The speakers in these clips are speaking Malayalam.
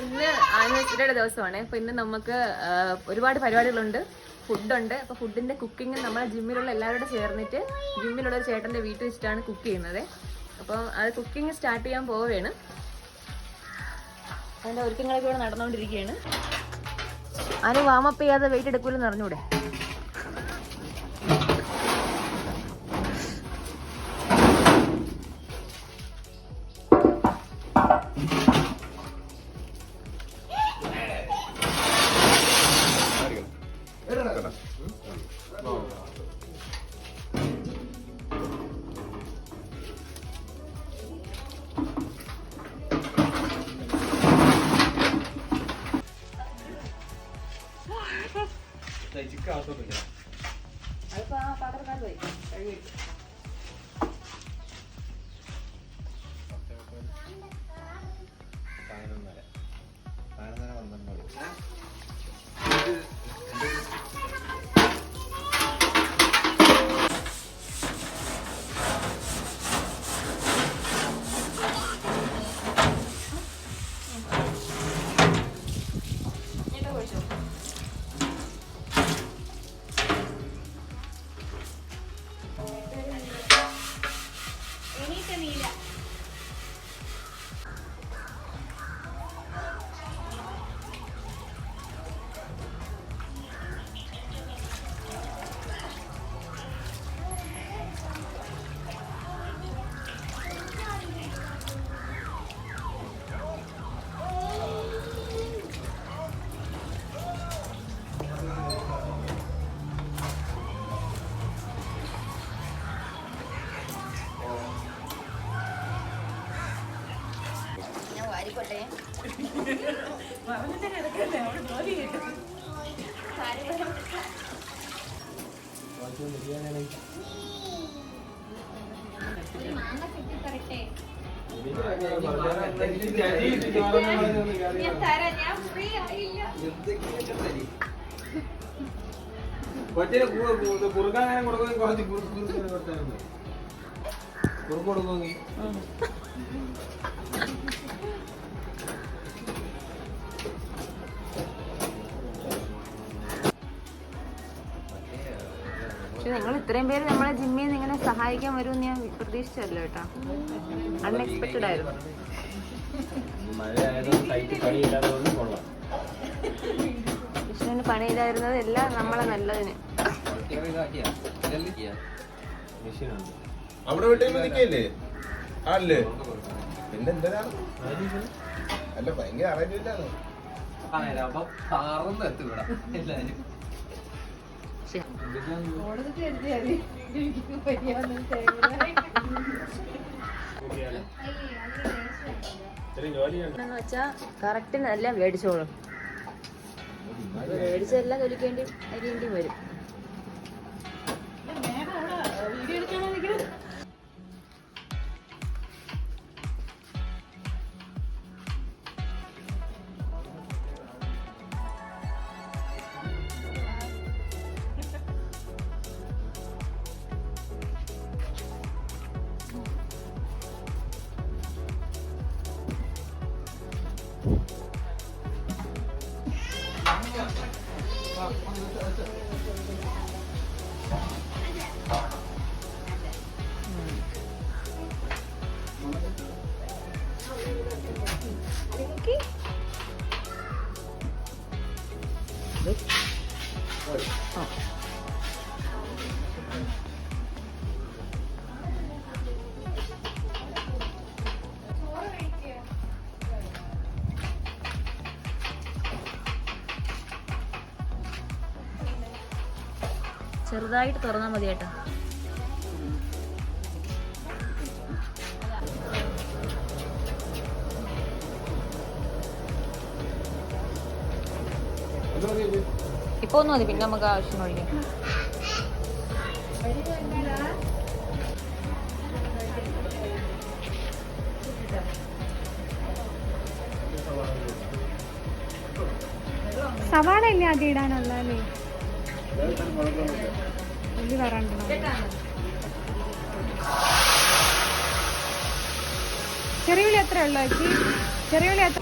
ഇന്ന് ആനിവേഴ്സറിയുടെ ദിവസമാണ്. അപ്പോൾ ഇന്ന് നമുക്ക് ഒരുപാട് പരിപാടികളുണ്ട്, ഫുഡുണ്ട്. അപ്പോൾ ഫുഡിൻ്റെ കുക്കിംഗ് നമ്മളെ ജിമ്മിലുള്ള എല്ലാവരോടും ചേർന്നിട്ട് ജിമ്മിലുള്ള ഒരു ചേട്ടൻ്റെ വീട്ടിൽ വെച്ചിട്ടാണ് കുക്ക് ചെയ്യുന്നത്. അപ്പോൾ അത് കുക്കിംഗ് സ്റ്റാർട്ട് ചെയ്യാൻ പോവുകയാണ്. അതിൻ്റെ ഒരുക്കങ്ങളൊക്കെ ഇവിടെ നടന്നുകൊണ്ടിരിക്കുകയാണ്. ആരും വാമപ്പ് ചെയ്യാതെ വെയിറ്റ് എടുക്കൂലെന്ന് അറിഞ്ഞൂടെ? അതിപ്പോ ആ പാത്രക്കാർ പോയി കഴുകി. കുറുക്കാൻ കൊടുക്കും, കുറച്ച് കുറുക്ക് കൊടുക്കുമെങ്കിൽ പക്ഷെ നിങ്ങൾ ഇത്രയും പേര് നമ്മളെ ജിമ്മിൽ നിന്ന് ഇങ്ങനെ സഹായിക്കാൻ വരുമെന്ന് ഞാൻ പ്രതീക്ഷിച്ചല്ലോ കേട്ടോ. അൺഎക്സ്പെക്റ്റഡ് ആയിരുന്നു. കൃഷ്ണന് പണിയില്ലായിരുന്നത് എല്ലാം നമ്മളെ നല്ലതിന്. അവിടെ വീട്ടിൽ നിൽക്കല്ലേ ആണല്ലേ? പിന്നെ എന്തിനാ അല്ല ഭയങ്കര അറിയില്ലാന്നോ? വെച്ചാ കറക്റ്റിന് എല്ലാം മേടിച്ചോളും. മേടിച്ചെല്ലാം തൊലിക്കേണ്ടി അരിയേണ്ടി വരും. ചെറുതായിട്ട് തുറന്നാൽ മതി കേട്ടോ. ഇപ്പൊ ഒന്നും മതി, പിന്നെ നമുക്ക് ആവശ്യം കഴിക്കാം. സവാള അല്ലേ ആദ്യം ഇടാനുള്ളതല്ലേ? ഉള്ളി വരണ്ടോ? ചെറിയ ഉള്ളി എത്ര ഉള്ളു ചേച്ചി? ചെറിയ ഉള്ളി എത്ര?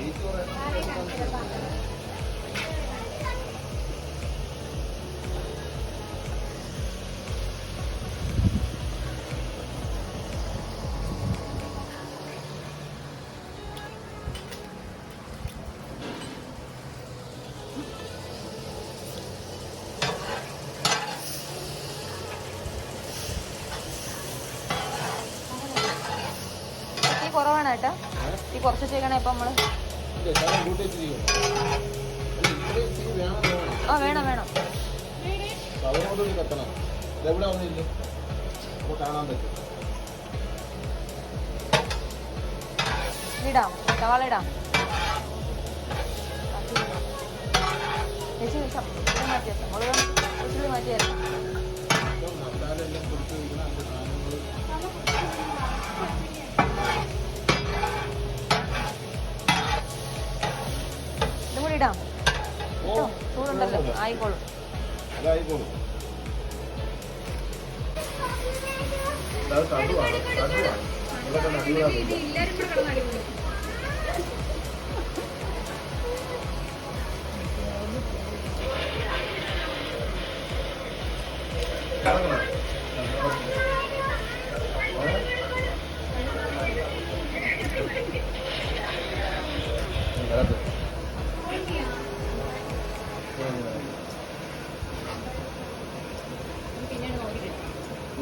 കുറവാണ് കേട്ടോ ഈ കുറച്ച് ചെയ്യണേ ഇപ്പൊ നമ്മള് ആ വേണം വേണം ഇടാം സവാള ഇടാം ചേച്ചി മാറ്റിയാ മുളക് മാറ്റിയായിരുന്നു ഇടാം ചൂടുണ്ടല്ലോ ആയിക്കോളും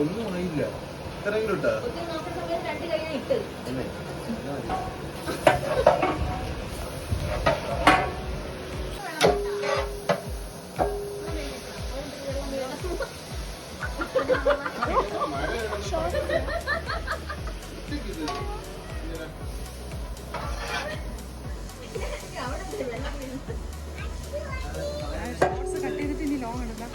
ഒന്നും ആയില്ല ഇത്രയെങ്കിലും ഇട്ടാ കട്ട് ചെയ്തിട്ട് ഇനി ലോങ് എടുക്കാം.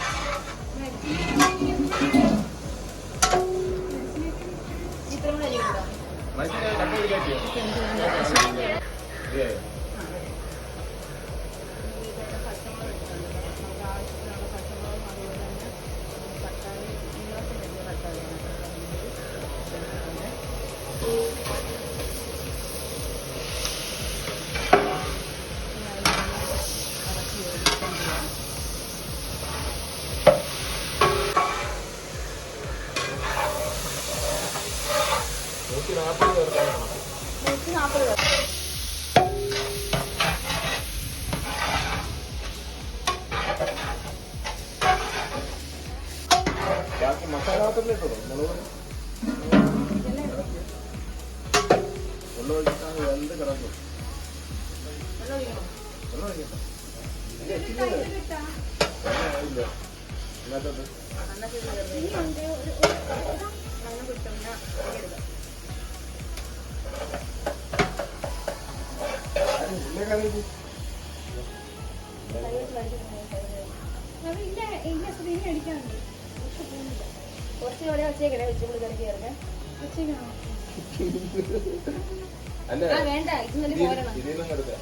മസാല മാത്രമല്ലേ മുളക് വെള്ളം ഒഴിച്ചിട്ടാണ് എന്ത് കിടക്കും വെള്ളം ഒഴിക്കട്ടെ ഇല്ല ഇല്ലാത്തത് വേണ്ട ഇതിന്നും കിടക്കാം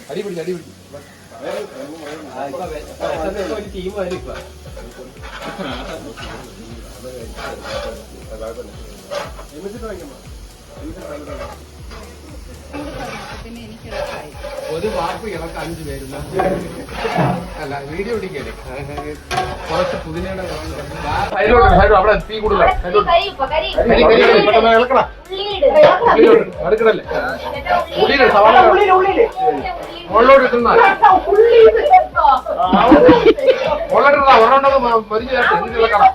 അടിപിടിച്ച് അടിപിടിച്ച് ടീമായിരിക്കും ഒരു വാർപ്പ് ഇളക്ക് 5 പേരുന്ന അല്ല വീഡിയോ പിടിക്കല്ലേ കുറച്ച് പുതിനയുടെ അവിടെ തീ കൂടുതൽ അടുക്കണല്ലേ ഉള്ളിൽ സവാള മുകളിലോട്ട് ഇട്ടുന്ന മുകളിലിട്ടുള്ള ഒരെണ്ണം മരിച്ചു ഇളക്കണം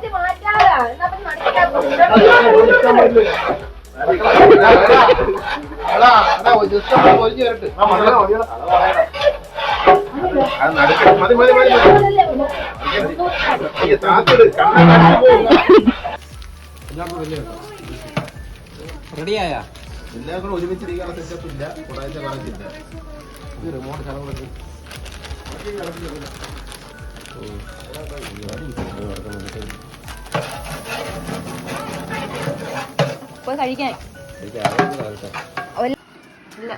മൊരിഞ്ഞു വരട്ടെ മതി മതി മതി റെഡിയായ എല്ലാം കൂടെ ഒരുമിച്ചിരിക്കാനുള്ള സെറ്റപ്പ് ഇല്ല കൂടാതെ പറഞ്ഞില്ല റിമോട്ട് സ്ഥലങ്ങളൊക്കെ പോയി കഴിക്കാൻ ഇല്ല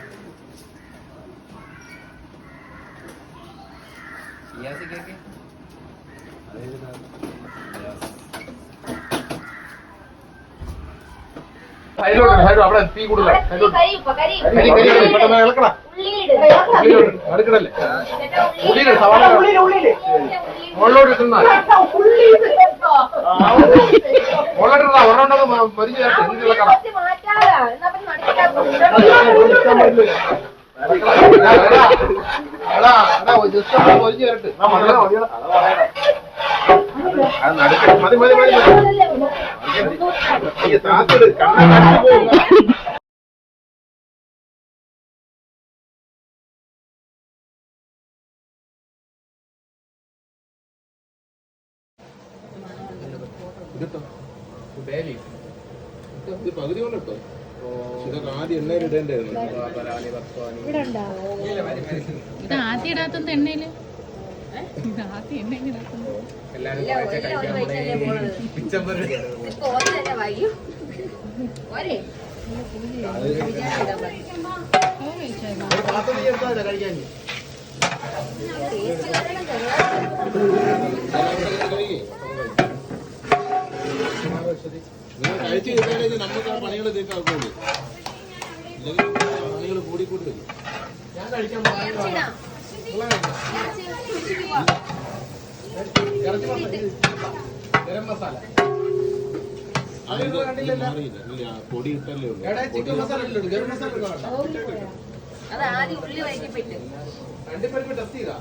സൈഡിലോട്ട് അവിടെ തീ കൂടുതലാണ്. പെട്ടെന്ന് ഇളക്കടാ. അടുക്കടല്ലേ ഉള്ളിയില് സവാള മുകളിലോട്ട് ഇട്ടുന്നാ മുകളിലോട്ടാ ഒരെണ്ണം മരിച്ചു ചേർത്ത് എന്നിട്ട് ഇളക്കണം. മൊരിഞ്ഞു ചേർത്ത് മതി മതി മതി താത്തിട് പകുതി കൊണ്ട് ഇട്ടോ. ഇതൊക്കെ ആദ്യം എണ്ണയിൽ ഇടേണ്ടായിരുന്നു. ഇവിടെ ഉണ്ടാവോ? ഇത് ആദ്യം ഇടാത്തത് എണ്ണയില്. ഇത് ആദ്യം എണ്ണയിൽ ഇടാത്തത്. കഴിച്ചു കഴിഞ്ഞാൽ നമുക്ക് ആ പണികൾ തീർക്കാറുണ്ട്. ഇല്ലെങ്കിൽ പണികൾ കൂടിക്കൂടി വരും. ഞാൻ കഴിക്കാൻ ഗരം മസാല പൊടി ഇട്ടല്ലേ ഉള്ളൂ. ചിക്കൻ മസാല ഇല്ലല്ലോ. ഗരം മസാല അത് ആദ്യം ഉള്ളി വഴറ്റിപ്പിട്ട് രണ്ടിപ്പരിപ്പ് ടെസ്റ്റ് ചെയ്താ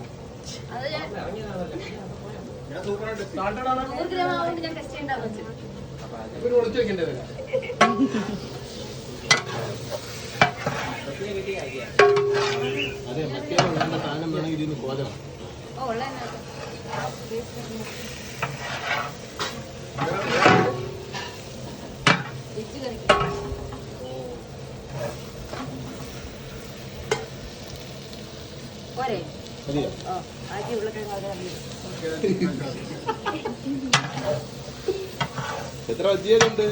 ഞാൻ സൂപ്പറായിട്ട് 100 ഗ്രാം ആവുകൊണ്ട് ഞാൻ ടെസ്റ്റ് ചെയ്യണ്ടാവും വെച്ചത്. ഇവര് ഒളിച്ചു വെക്കേണ്ടതില്ല. അതെ മറ്റേ വേണ്ട സാധനം വേണമെങ്കിൽ ഇതിന്ന് കോരണം. ഓ ഉള്ള പോരെ മതിയോ? ആദ്യം ഉരുളക്കിഴങ്ങ് എത്ര വജിയുണ്ട്?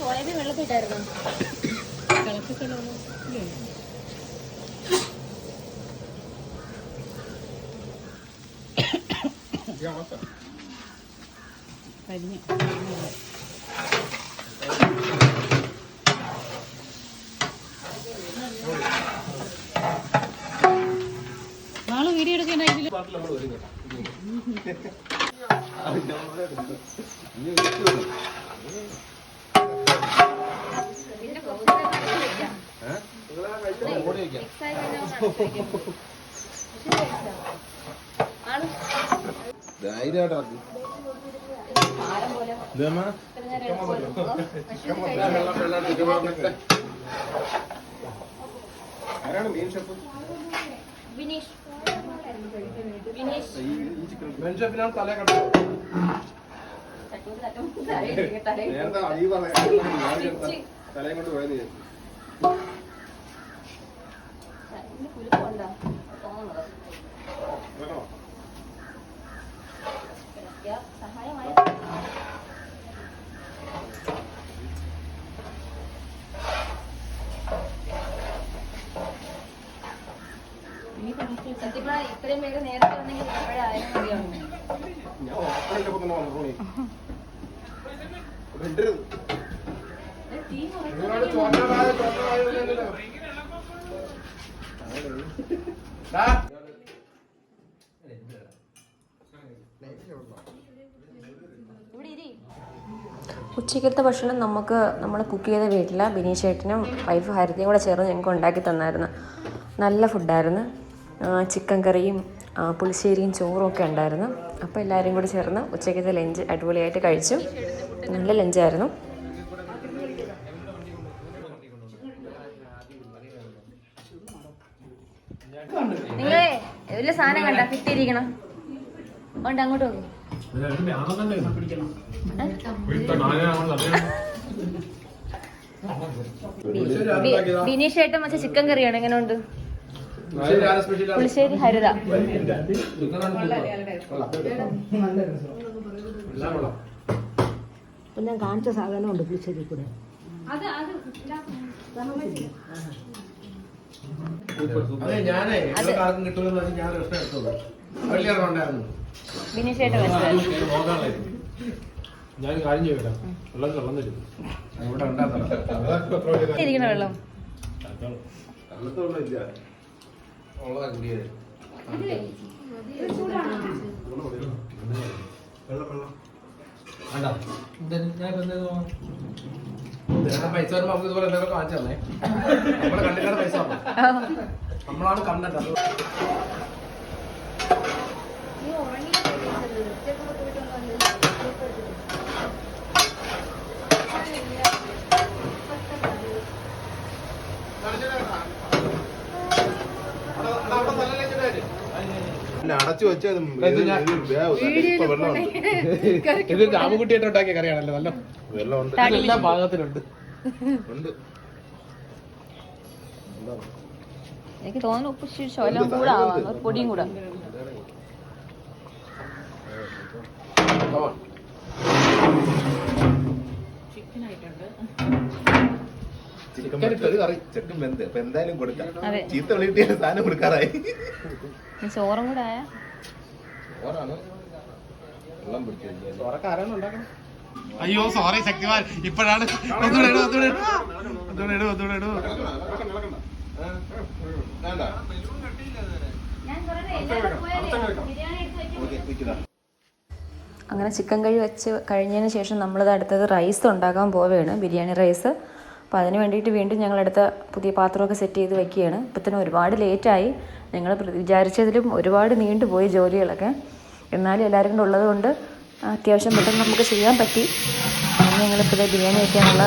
സോയാബീൻ വെള്ളത്തിട്ടായിരുന്നു. നാളെ വീഡിയോ എടുക്കാനായിട്ടില്ല. ധൈര്യമായിട്ടാക്കി ആരാണ് മെയിൻ ഷെഫ്? മെൻഷപ്പിനാണ് തല കണ്ടത്. നേരത്തെ അലി പറയാ തലയും കൊണ്ട് പോയത്. സഹായമായ സത്യപ്പ ഇത്രയും പേര് നേരത്തെ വന്നെങ്കിൽ ഇപ്പോഴായാലും മതിയാവും. ഞാൻ ഓപ്പണിന്റെ പൊക്കെ വന്നു ഉച്ചയ്ക്കത്തെ ഭക്ഷണം നമ്മൾ കുക്ക് ചെയ്ത വീട്ടിൽ ബിനീഷേട്ടനും വൈഫ് ഹരിതയും കൂടെ ചേർന്ന് ഞങ്ങൾക്ക് ഉണ്ടാക്കി തന്നായിരുന്നു. നല്ല ഫുഡായിരുന്നു. ചിക്കൻ കറിയും പുളിശ്ശേരിയും ചോറും ഒക്കെ ഉണ്ടായിരുന്നു. അപ്പോൾ എല്ലാവരും കൂടി ചേർന്ന് ഉച്ചയ്ക്കത്തെ ലഞ്ച് അടിപൊളിയായിട്ട് കഴിച്ചു. നല്ല ലഞ്ചായിരുന്നു. നിങ്ങളെ വലിയ സാധനം കണ്ട കിട്ടിയിരിക്കണം കൊണ്ട് അങ്ങോട്ട് പോകും. ബിനീഷ് ഏട്ടൻ വെച്ച ചിക്കൻ കറിയാണ്. എങ്ങനെ ഉണ്ട്? പുളിശ്ശേരി ഹരിത. ഞാൻ കാണിച്ച സാധനമുണ്ട് പുളിശ്ശേരി കൂടെ. അതെ ഞാനേ ആർക്കും കിട്ടുമെന്ന് പറഞ്ഞ് ഞാൻ റെസ്റ്റ് എടുത്തത് വലിയ ഉണ്ടായിരുന്നു. ബിനീഷേട്ട ഞാൻ കാര്യം ചെയ്യല വെള്ളം തരും ഇവിടെ ഉണ്ടാക്കണം ഇരിക്കണ വെള്ളം ഉള്ളതാ കുടിയത്. പൈസ വരുമ്പോ നമുക്ക് ഇതുപോലെ എന്തെങ്കിലും കാണിച്ചു തന്നെ നമ്മളെ കണ്ടിട്ടാണ് പൈസ നമ്മളാണ് കണ്ടത്. അടച്ചു വെച്ചത് ഇത് രാമകുട്ടിയായിട്ട് ഉണ്ടാക്കിയ കറിയാണല്ലോ. നല്ല വെള്ളമുണ്ട്, എല്ലാ ഭാഗത്തിലുണ്ട്. എനിക്ക് തോന്നുന്നു ഉപ്പ് ശോലം കൂടെ ആവാം, പൊടിയും കൂടെ. ചെക്കൻ വെന്ത് അപ്പൊ എന്തായാലും കൊടുക്കാം. ചീത്ത വിളിയിട്ട് സാധനം കൊടുക്കാറായി. ചോറും കൂടെ ആയ വെള്ളം പിടിച്ചു ചോറൊക്കെ ആരാണ് ഉണ്ടാക്കണം? അയ്യോ സോറി ശക്തിമാൻ, ഇപ്പോഴാണ് ഒന്നുകൂടെ അങ്ങനെ ചിക്കൻ കറി വെച്ച് കഴിഞ്ഞതിന് ശേഷം നമ്മളത് അടുത്തത് റൈസ് ഉണ്ടാക്കാൻ പോവുകയാണ്, ബിരിയാണി റൈസ്. അപ്പോൾ അതിന് വേണ്ടിയിട്ട് വീണ്ടും ഞങ്ങളടുത്ത പുതിയ പാത്രമൊക്കെ സെറ്റ് ചെയ്ത് വെക്കുകയാണ്. ഇപ്പത്തിന് ഒരുപാട് ലേറ്റായി, ഞങ്ങൾ വിചാരിച്ചതിലും ഒരുപാട് നീണ്ടുപോയി ജോലികളൊക്കെ. എന്നാലും എല്ലാവരും കൂടെ ഉള്ളത് കൊണ്ട് അത്യാവശ്യം പെട്ടെന്ന് നമുക്ക് ചെയ്യാൻ പറ്റി. അങ്ങനെ ഞങ്ങളിപ്പോൾ ബിരിയാണി വയ്ക്കാനുള്ള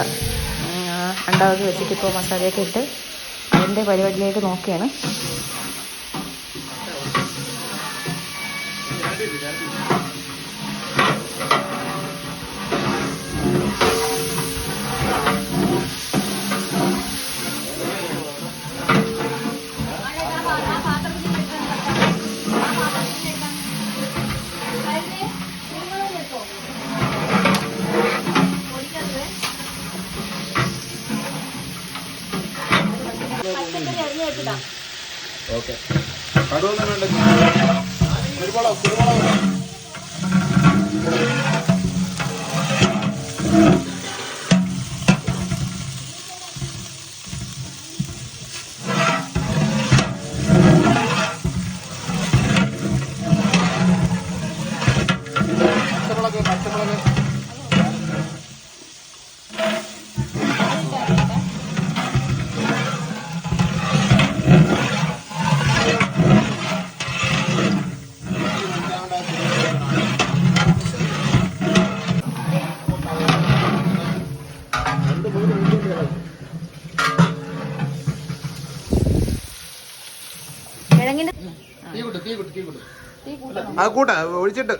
അണ്ടാവൊക്കെ വെച്ചിട്ട് ഇപ്പോൾ മസാലയൊക്കെ ഇട്ട് അതിൻ്റെ പരിപാടിയിലേക്ക് നോക്കുകയാണ്. ഓക്കെ, കടുവൊന്നും വേണ്ട, കുരുമുളക് പച്ചമുളക് ആ കൂട്ട ഒഴിച്ചിട്ട്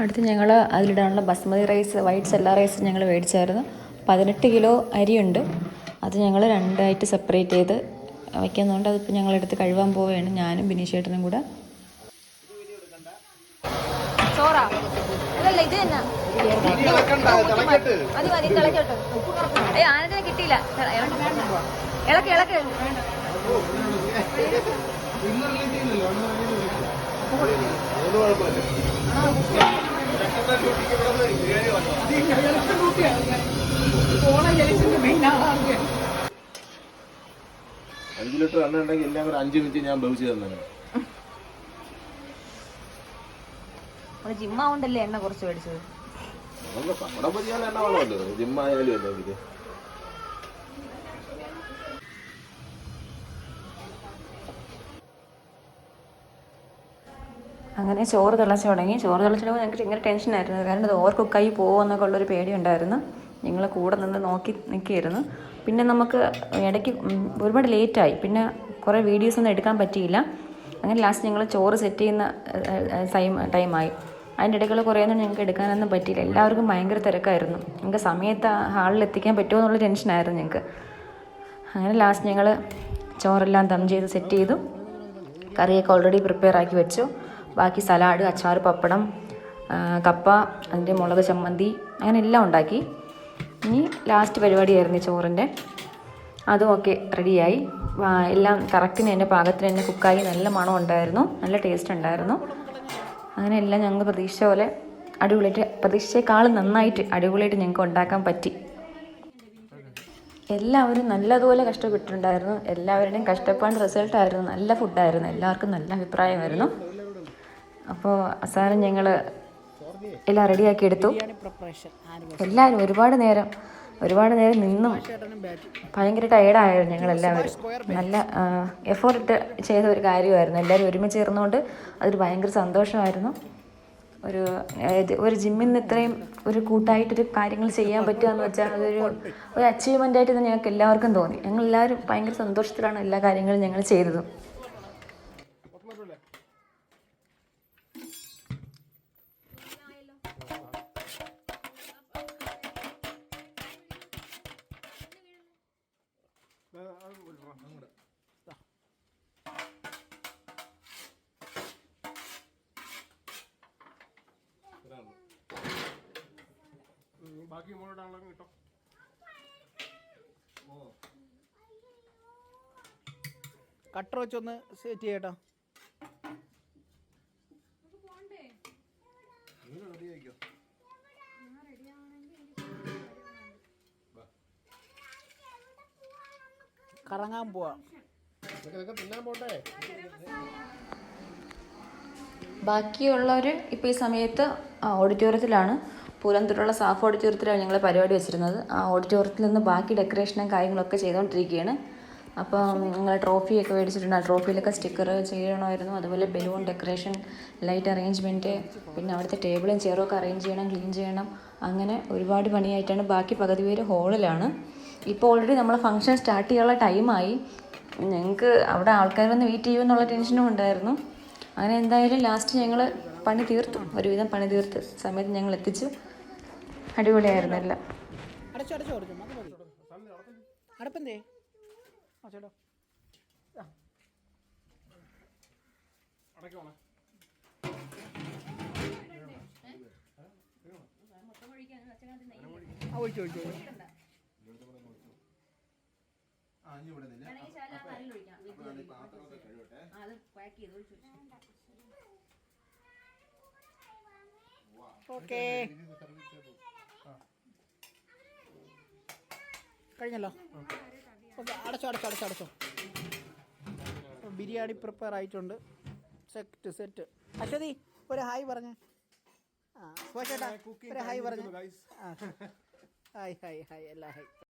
അടുത്ത് ഞങ്ങൾ അതിലിടാനുള്ള basmati rice, white sella rice ഞങ്ങൾ മേടിച്ചായിരുന്നു. 18 കിലോ അരിയുണ്ട്. അത് ഞങ്ങൾ രണ്ടായിട്ട് സെപ്പറേറ്റ് ചെയ്ത് വയ്ക്കുന്നുണ്ട്. അതിപ്പോൾ ഞങ്ങളെടുത്ത് കഴുകാൻ പോവുകയാണ്, ഞാനും ബിനീഷേട്ടനും കൂടെ. ചോറാ അതല്ല ഇത് തന്നെ മതി മതി തിളക്കട്ടെ. ഏയ് ആനന്ദിനെ കിട്ടിയില്ല, ഇളക്ക് ഇളക്ക്. അഞ്ച് ലിറ്റർ എണ്ണ ഉണ്ടെങ്കിൽ എല്ലാം കൂടെ 5 മിനിറ്റ് ഞാൻ ഭവിച്ചു തന്നെ. ജിമ്മാവുണ്ടല്ലേ എണ്ണ കുറച്ച് മേടിച്ചത്. നമുക്ക് പപ്പടം പൊരിയാൻ എണ്ണ വേണമല്ലോ, ജിമ്മായാലും അല്ലെങ്കിൽ. അങ്ങനെ ചോറ് തിളച്ച് തുടങ്ങി. ചോറ് തിളച്ച് തുടങ്ങി ഞങ്ങൾക്ക് ഭയങ്കര ടെൻഷനായിരുന്നു. കാരണം ഇത് ഓവർ കുക്കായി പോകുമെന്നൊക്കെ ഉള്ളൊരു പേടിയുണ്ടായിരുന്നു. ഞങ്ങൾ കൂടെ നിന്ന് നോക്കി നിൽക്കുകയായിരുന്നു. പിന്നെ നമുക്ക് ഇടയ്ക്ക് ഒരുപാട് ലേറ്റായി. പിന്നെ കുറേ വീഡിയോസൊന്നും എടുക്കാൻ പറ്റിയില്ല. അങ്ങനെ ലാസ്റ്റ് ഞങ്ങൾ ചോറ് സെറ്റ് ചെയ്യുന്ന ടൈമായി. അതിൻ്റെ ഇടയ്ക്കുള്ള കുറേയൊന്നും ഞങ്ങൾക്ക് എടുക്കാനൊന്നും പറ്റിയില്ല. എല്ലാവർക്കും ഭയങ്കര തിരക്കായിരുന്നു. ഞങ്ങൾക്ക് സമയത്ത് ഹാളിൽ എത്തിക്കാൻ പറ്റുമോ എന്നുള്ള ടെൻഷനായിരുന്നു ഞങ്ങൾക്ക്. അങ്ങനെ ലാസ്റ്റ് ഞങ്ങൾ ചോറെല്ലാം ദം ചെയ്ത് സെറ്റ് ചെയ്തു. കറിയൊക്കെ ഓൾറെഡി പ്രിപ്പയർ ആക്കി വെച്ചു. ബാക്കി സലാഡ്, അച്ചാർ, പപ്പടം, കപ്പ, അതിൻ്റെ മുളക് ചമ്മന്തി, അങ്ങനെ എല്ലാം ഉണ്ടാക്കി. ഇനി ലാസ്റ്റ് പരിപാടിയായിരുന്നു ചോറിൻ്റെ. അതും ഒക്കെ റെഡിയായി. എല്ലാം കറക്റ്റിന് തന്നെ പാകത്തിന് തന്നെ കുക്കായി. നല്ല മണം ഉണ്ടായിരുന്നു, നല്ല ടേസ്റ്റ് ഉണ്ടായിരുന്നു. അങ്ങനെ എല്ലാം ഞങ്ങൾ പ്രതീക്ഷിച്ച പോലെ അടിപൊളിയായിട്ട്, പ്രതീക്ഷിച്ചേക്കാളും നന്നായിട്ട് അടിപൊളിയായിട്ട് ഞങ്ങൾക്ക് ഉണ്ടാക്കാൻ പറ്റി. എല്ലാവരും നല്ലതുപോലെ കഷ്ടപ്പെട്ടിട്ടുണ്ടായിരുന്നു. എല്ലാവരുടെയും കഷ്ടപ്പാട് റിസൾട്ടായിരുന്നു. നല്ല ഫുഡായിരുന്നു. എല്ലാവർക്കും നല്ല അഭിപ്രായമായിരുന്നു. അപ്പോൾ അവസാനം ഞങ്ങൾ എല്ലാം റെഡിയാക്കി എടുത്തു. എല്ലാവരും ഒരുപാട് നേരം നിന്നും ഭയങ്കര ടയേർഡായിരുന്നു ഞങ്ങളെല്ലാവരും. നല്ല എഫോർട്ട് ചെയ്ത ഒരു കാര്യമായിരുന്നു. എല്ലാവരും ഒരുമിച്ച് ചേർന്നുകൊണ്ട് അതൊരു ഭയങ്കര സന്തോഷമായിരുന്നു. ഒരു ജിമ്മിൽ നിന്ന് ഇത്രയും ഒരു കൂട്ടായിട്ടൊരു കാര്യങ്ങൾ ചെയ്യാൻ പറ്റുക എന്ന് വെച്ചാൽ ഒരു അച്ചീവ്മെൻ്റായിട്ട് തന്നെ ഞങ്ങൾക്ക് എല്ലാവർക്കും തോന്നി. ഞങ്ങളെല്ലാവരും ഭയങ്കര സന്തോഷത്തിലാണ് എല്ലാ കാര്യങ്ങളും ഞങ്ങൾ ചെയ്തത്. ബാക്കി മോളോടാണല്ലോ കിട്ടും. കട്ടർ വെച്ചൊന്ന് സെറ്റ് ചെയ്യട്ടോ. കറങ്ങാൻ പോവാ. ബാക്കിയുള്ളവർ ഇപ്പോൾ ഈ സമയത്ത് ഓഡിറ്റോറിയത്തിലാണ്. പൂരന്തൂരുള്ള സാഫ് ഓഡിറ്റോറിയത്തിലാണ് ഞങ്ങൾ പരിപാടി വെച്ചിരുന്നത്. ആ ഓഡിറ്റോറിയത്തിൽ നിന്ന് ബാക്കി ഡെക്കറേഷനും കാര്യങ്ങളൊക്കെ ചെയ്തുകൊണ്ടിരിക്കുകയാണ്. അപ്പോൾ ഞങ്ങൾ ട്രോഫിയൊക്കെ മേടിച്ചിട്ടുണ്ട്. ആ ട്രോഫിയിലൊക്കെ സ്റ്റിക്കർ ചെയ്യണമായിരുന്നു. അതുപോലെ ബലൂൺ ഡെക്കറേഷൻ, ലൈറ്റ് അറേഞ്ച്മെൻറ്റ്, പിന്നെ അവിടുത്തെ ടേബിളും ചെയറും ഒക്കെ അറേഞ്ച് ചെയ്യണം, ക്ലീൻ ചെയ്യണം. അങ്ങനെ ഒരുപാട് പണിയായിട്ടാണ്. ബാക്കി പകുതി പേര് ഹോളിലാണ്. ഇപ്പോൾ ഓൾറെഡി നമ്മളെ ഫംഗ്ഷൻ സ്റ്റാർട്ട് ചെയ്യാനുള്ള ടൈമായി. ഞങ്ങൾക്ക് അവിടെ ആൾക്കാർ വന്ന് വെയിറ്റ് ചെയ്യുമെന്നുള്ള ടെൻഷനും ഉണ്ടായിരുന്നു. അങ്ങനെ എന്തായാലും ലാസ്റ്റ് ഞങ്ങൾ പണി തീർത്തു. ഒരുവിധം പണി തീർത്ത് സമയത്ത് ഞങ്ങൾ എത്തിച്ചു. അടിപൊളിയായിരുന്നു എല്ലാം. അടപ്പന്തേ ചേട്ടോ ഒഴിച്ചു ഓക്കേ കഴിഞ്ഞല്ലോ. ഓക്കെ, അടച്ചോ. ബിരിയാണി പ്രിപ്പയർ ആയിട്ടുണ്ട്. സെറ്റ്. അശ്വതി ഒരു ഹായ് പറഞ്ഞേ. ആ ചേട്ടാ ഒരു ഹായ് പറഞ്ഞു. ഹായ് എല്ലാം ഹായ്.